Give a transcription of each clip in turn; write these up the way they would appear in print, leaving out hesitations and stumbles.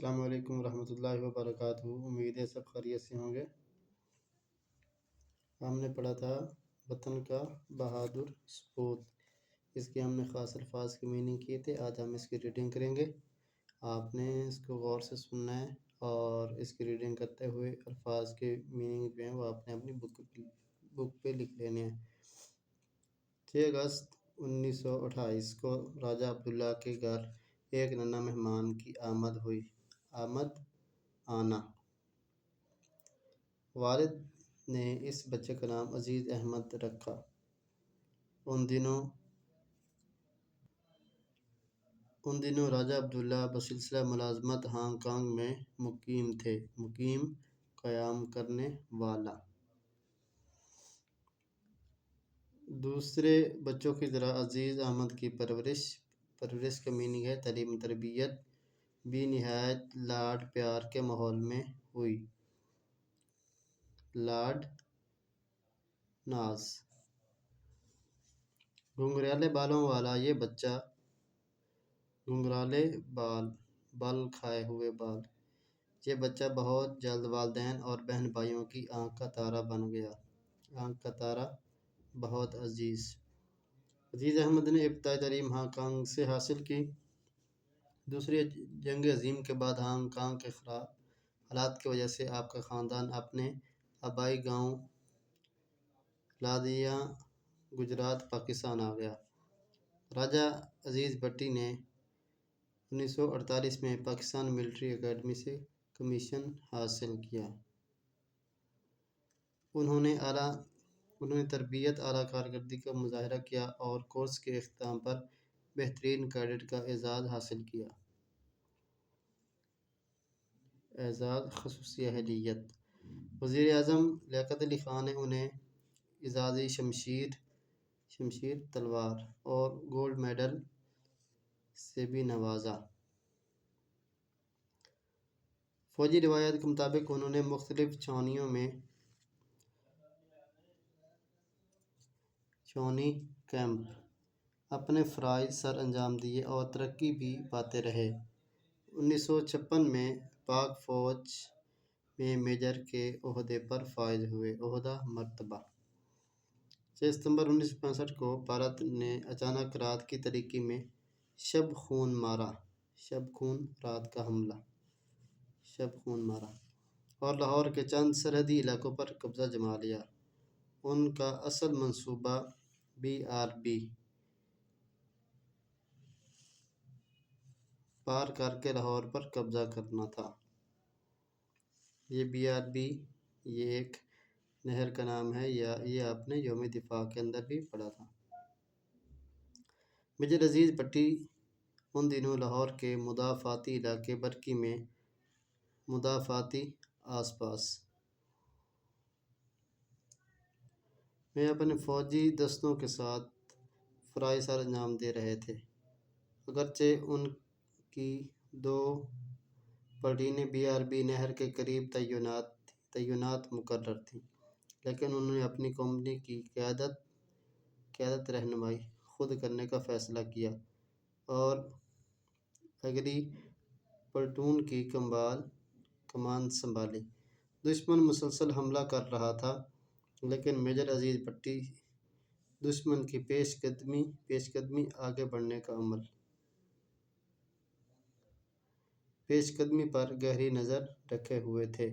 السلام علیکم ورحمۃ اللہ وبرکاتہ۔ امید ہے سب خیریت سے ہوں گے۔ ہم نے پڑھا تھا وطن کا بہادر سپوت، اس کے ہم نے خاص الفاظ کی میننگ کیے تھے۔ آج ہم اس کی ریڈنگ کریں گے۔ آپ نے اس کو غور سے سننا ہے اور اس کی ریڈنگ کرتے ہوئے الفاظ کے میننگ جو ہیں وہ آپ نے اپنی بک پہ لکھ لینے ہیں۔ 6 اگست 1928 کو راجہ عبداللہ کے گھر ایک ننھا مہمان کی آمد ہوئی۔ آنا۔ والد نے اس بچے کا نام عزیز احمد رکھا۔ ان دنوں راجہ عبداللہ بسلسلہ ملازمت ہانگ کانگ میں مقیم تھے۔ قیام کرنے والا۔ دوسرے بچوں کی طرح عزیز احمد کی پرورش کا میننگ ہے تعلیم و تربیت بھی نہایت لاڈ پیار کے ماحول میں ہوئی۔ لاڈ ناز۔ گھنگریلے بالوں والا یہ بچہ، گھنگرالے بال کھائے ہوئے بال، یہ بچہ بہت جلد والدین اور بہن بھائیوں کی آنکھ کا تارا بن گیا۔ آنکھ کا تارا، بہت عزیز احمد نے ابتدائی تعلیم ہانگ کانگ سے حاصل کی۔ دوسری جنگ عظیم کے بعد ہانگ کانگ کے خراب حالات کی وجہ سے آپ کا خاندان اپنے آبائی گاؤں لادھیا، گجرات، پاکستان آ گیا۔ راجہ عزیز بٹی نے 1948 میں پاکستان ملٹری اکیڈمی سے کمیشن حاصل کیا۔ انہوں نے تربیت، اعلیٰ کارکردگی کا مظاہرہ کیا اور کورس کے اختتام پر بہترین کیڈٹ کا اعزاز حاصل کیا۔ اعزاز خصوصی اہلیت۔ وزیر اعظم لیاقت علی خان نے انہیں اعزازی شمشیر تلوار اور گولڈ میڈل سے بھی نوازا۔ فوجی روایت کے مطابق انہوں نے مختلف چھاؤنی کیمپ اپنے فرائض سر انجام دیے اور ترقی بھی پاتے رہے۔ 1956 میں پاک فوج میں میجر کے عہدے پر فائز ہوئے۔ عہدہ، مرتبہ۔ 6 ستمبر 1965 کو بھارت نے اچانک رات کی تاریکی میں شب خون رات کا حملہ اور لاہور کے چند سرحدی علاقوں پر قبضہ جما لیا۔ ان کا اصل منصوبہ BRB پار کر کے لاہور پر قبضہ کرنا تھا۔ یہ BRB ایک نہر کا نام ہے، یہ آپ نے یوم دفاع کے اندر بھی پڑھا تھا۔ میجر عزیز بٹی ان دنوں لاہور کے مدافعتی علاقے برکی میں آس پاس میں اپنے فوجی دستوں کے ساتھ فرائض سر انجام دے رہے تھے۔ اگرچہ ان کی 2 پلٹونیں BRB نہر کے قریب تعینات مقرر تھیں، لیکن انہوں نے اپنی کمپنی کی قیادت رہنمائی خود کرنے کا فیصلہ کیا اور اگلی پلٹون کی کمان سنبھالی۔ دشمن مسلسل حملہ کر رہا تھا، لیکن میجر عزیز بٹی دشمن کی پیش قدمی آگے بڑھنے کا پیش قدمی پر گہری نظر رکھے ہوئے تھے۔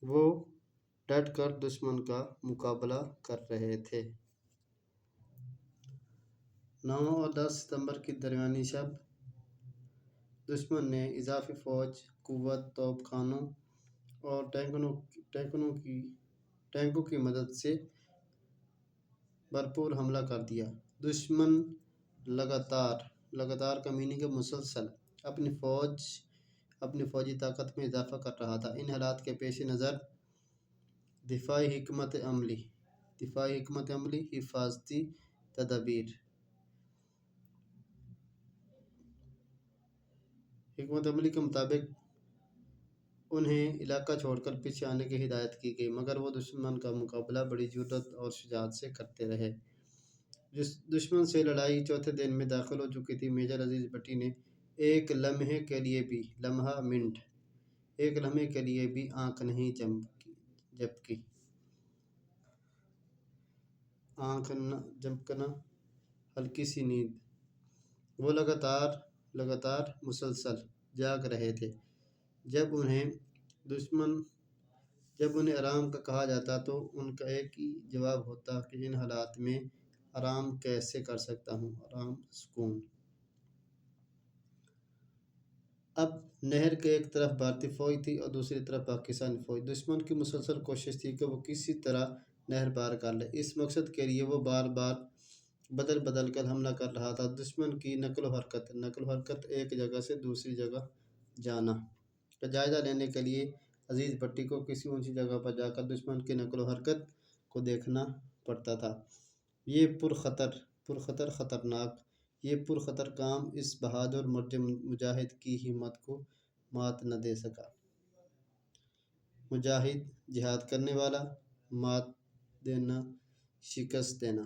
وہ ڈٹ کر دشمن کا مقابلہ کر رہے تھے۔ 9 اور 10 ستمبر کی درمیانی شب دشمن نے اضافی فوج قوت، توپ خانوں اور ٹینکوں کی مدد سے بھرپور حملہ کر دیا۔ دشمن لگاتار کا میننگ ہے مسلسل اپنی فوجی طاقت میں اضافہ کر رہا تھا۔ ان حالات کے پیش نظر دفاعی حکمت عملی، حفاظتی تدابیر۔ حکمت عملی کے مطابق انہیں علاقہ چھوڑ کر پیچھے آنے کی ہدایت کی گئی، مگر وہ دشمن کا مقابلہ بڑی جرأت اور شجاعت سے کرتے رہے۔ دشمن سے لڑائی چوتھے دن میں داخل ہو چکی تھی۔ میجر عزیز بٹی نے ایک لمحے کے لیے بھی، لمحہ منٹ، ایک لمحے کے لیے بھی آنکھ نہیں جھپکی، آنکھ نہ جھپکنا، ہلکی سی نیند۔ وہ لگاتار مسلسل جاگ رہے تھے۔ جب انہیں آرام کا کہا جاتا تو ان کا ایک ہی جواب ہوتا کہ ان حالات میں آرام کیسے کر سکتا ہوں، آرام، سکون۔ اب نہر کے ایک طرف بھارتی فوج تھی اور دوسری طرف پاکستانی فوج۔ دشمن کی مسلسل کوشش تھی کہ وہ کسی طرح نہر پار کر لے۔ اس مقصد کے لیے وہ بار بار بدل کر حملہ کر رہا تھا۔ دشمن کی نقل و حرکت، ایک جگہ سے دوسری جگہ جانا کا جائزہ لینے کے لیے عزیز بھٹی کو کسی اونچی جگہ پر جا کر دشمن کی نقل و حرکت کو دیکھنا پڑتا تھا۔ یہ پرخطر کام اس بہادر مرد مجاہد کی ہمت کو مات نہ دے سکا۔ مجاہد، جہاد کرنے والا، مات دینا، شکست دینا۔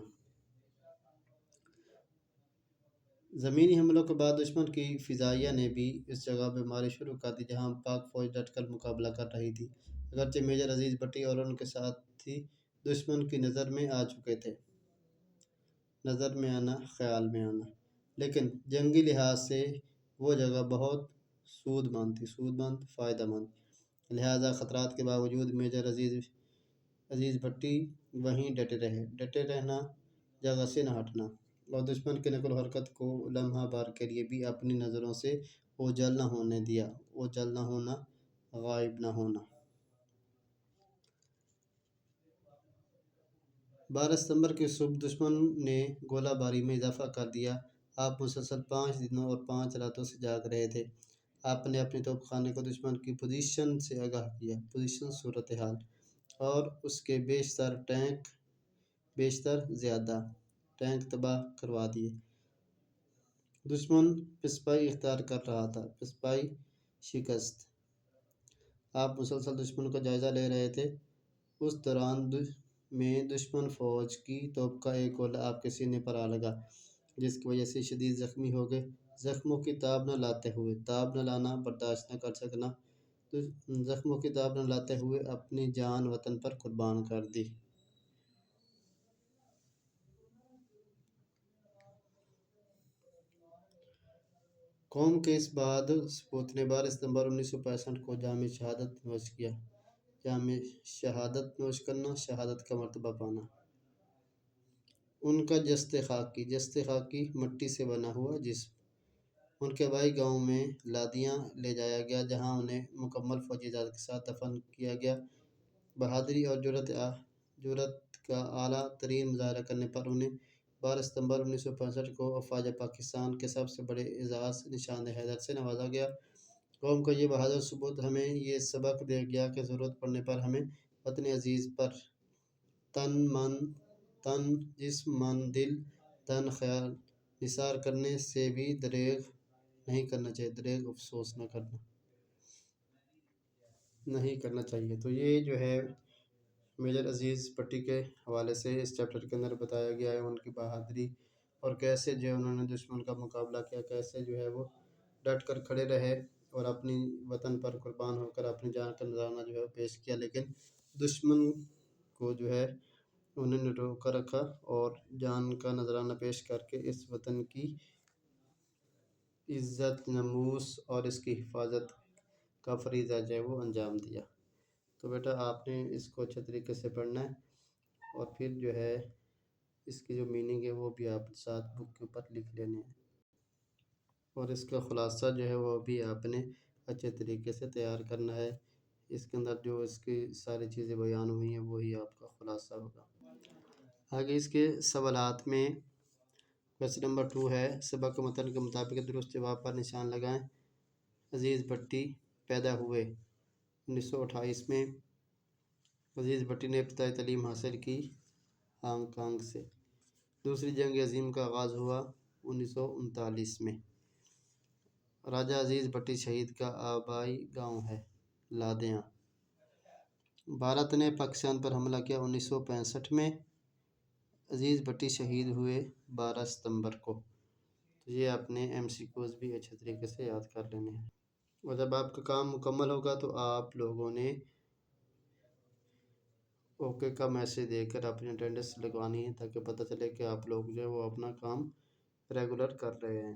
زمینی حملوں کے بعد دشمن کی فضائیہ نے بھی اس جگہ پہ ماری شروع کر دی جہاں پاک فوج ڈٹ کر مقابلہ کر رہی تھی۔ اگرچہ میجر عزیز بھٹی اور ان کے ساتھی دشمن کی نظر میں آ چکے تھے، خیال میں آنا، لیکن جنگی لحاظ سے وہ جگہ بہت سود مند، فائدہ مند۔ لہٰذا خطرات کے باوجود میجر عزیز بھٹی وہیں ڈٹے رہنا، جگہ سے نہ ہٹنا اور دشمن کی نقل و حرکت کو لمحہ بھر کے لیے بھی اپنی نظروں سے اوجھل نہ ہونا، غائب نہ ہونا۔ 12 ستمبر کی صبح دشمن نے گولہ باری میں اضافہ کر دیا۔ آپ مسلسل 5 دنوں اور 5 راتوں سے جاگ رہے تھے۔ آپ نے اپنے توپ خانے کو دشمن کی پوزیشن سے آگاہ کیا، صورتحال اور اس کے زیادہ ٹینک تباہ کروا دیے۔ دشمن پسپائی اختیار کر رہا تھا، شکست۔ آپ مسلسل دشمن کا جائزہ لے رہے تھے۔ اس دوران میں دشمن فوج کی توپ کا ایک گولہ آپ کے سینے پر آ لگا، جس کی وجہ سے شدید زخمی ہو گئے۔ زخموں کی تاب نہ لانا، برداشت نہ کر سکنا، زخموں کی تاب نہ لاتے ہوئے اپنی جان وطن پر قربان کر دی۔ قوم کے اس بہادر سپوت نے 12 ستمبر 1965 کو جام شہادت نوش کیا۔ شہادت کا مرتبہ پانا۔ ان کا جسد خاکی مٹی سے بنا ہوا جسم ان کے آبائی گاؤں میں لادیاں لے جایا گیا، جہاں انہیں مکمل فوجی اجازت کے ساتھ دفن کیا گیا۔ بہادری اور جرأت کا اعلیٰ ترین مظاہرہ کرنے پر انہیں 12 ستمبر 1965 کو افواج پاکستان کے سب سے بڑے اعزاز نشان حیدر سے نوازا گیا۔ قوم کا یہ بہادر ثبوت ہمیں یہ سبق دے گیا کہ ضرورت پڑنے پر ہمیں وطن عزیز پر جسم، من، دل، تن، خیال نثار کرنے سے بھی دریغ نہیں کرنا چاہیے۔ تو یہ جو ہے میجر عزیز بھٹی کے حوالے سے اس چیپٹر کے اندر بتایا گیا ہے ان کی بہادری اور کیسے جو ہے انہوں نے دشمن کا مقابلہ کیا، کیسے جو ہے وہ ڈٹ کر کھڑے رہے اور اپنی وطن پر قربان ہو کر اپنی جان کا نذرانہ جو ہے پیش کیا، لیکن دشمن کو جو ہے انہوں نے روک کر رکھا اور جان کا نذرانہ پیش کر کے اس وطن کی عزت، ناموس اور اس کی حفاظت کا فریضہ جو ہے وہ انجام دیا۔ تو بیٹا آپ نے اس کو اچھے طریقے سے پڑھنا ہے اور پھر جو ہے اس کی جو میننگ ہے وہ بھی آپ ساتھ بک کے اوپر لکھ لینے ہیں اور اس کا خلاصہ جو ہے وہ بھی آپ نے اچھے طریقے سے تیار کرنا ہے۔ اس کے اندر جو اس کی ساری چیزیں بیان ہوئی ہیں وہی آپ کا خلاصہ ہوگا۔ آگے اس کے سوالات میں کویسچن نمبر 2 ہے، سبق متن کے مطابق درست جواب پر نشان لگائیں۔ عزیز بھٹی پیدا ہوئے 1928 میں۔ عزیز بھٹی نے ابتدائی تعلیم حاصل کی ہانگ کانگ سے۔ دوسری جنگ عظیم کا آغاز ہوا 1939 میں۔ راجہ عزیز بھٹی شہید کا آبائی گاؤں ہے لادیاں۔ بھارت نے پاکستان پر حملہ کیا 1965 میں۔ عزیز بھٹی شہید ہوئے 12 ستمبر کو۔ تو یہ اپنے MCQs بھی اچھے طریقے سے یاد کر لینے ہیں۔ اور جب آپ کا کام مکمل ہوگا تو آپ لوگوں نے اوکے کا میسج دے کر اپنی اٹینڈنس لگوانی ہے، تاکہ پتہ چلے کہ آپ لوگ جو ہے وہ اپنا کام ریگولر کر رہے ہیں۔